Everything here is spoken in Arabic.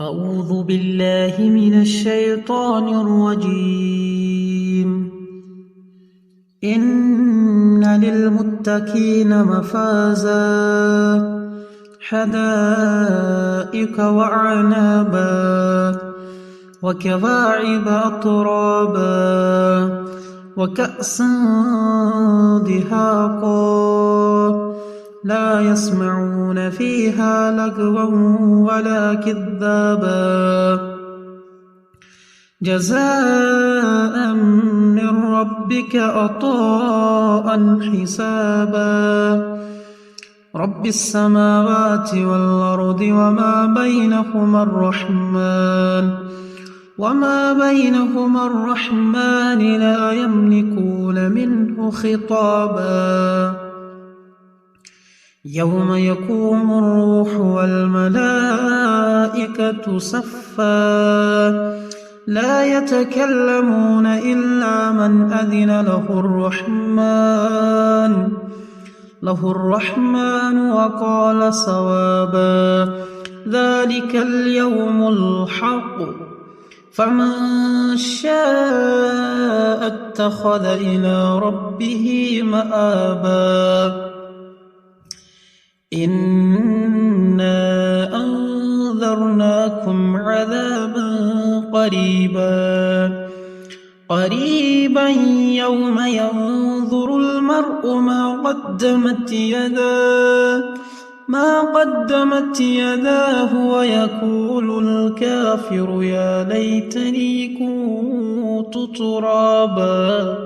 أعوذ بالله من الشيطان الرجيم. إن للمتقين مفازا حدائق وأعنابا وكواعب أترابا وكأسا دهاقا لا يسمعون فيها لغوا ولا كذابا جزاء من ربك عطاء حسابا رب السماوات والأرض وما بينهما الرحمن لا يملكون منه خطابا يوم يقوم الروح والملائكة صفا لا يتكلمون إلا من أذن له الرحمن وقال صوابا ذلك اليوم الحق فمن شاء اتخذ إلى ربه مآبا إنا أنذرناكم عذابا قريبا يوم ينظر المرء ما قدمت يداه ويقول الكافر يا ليتني كنت ترابا.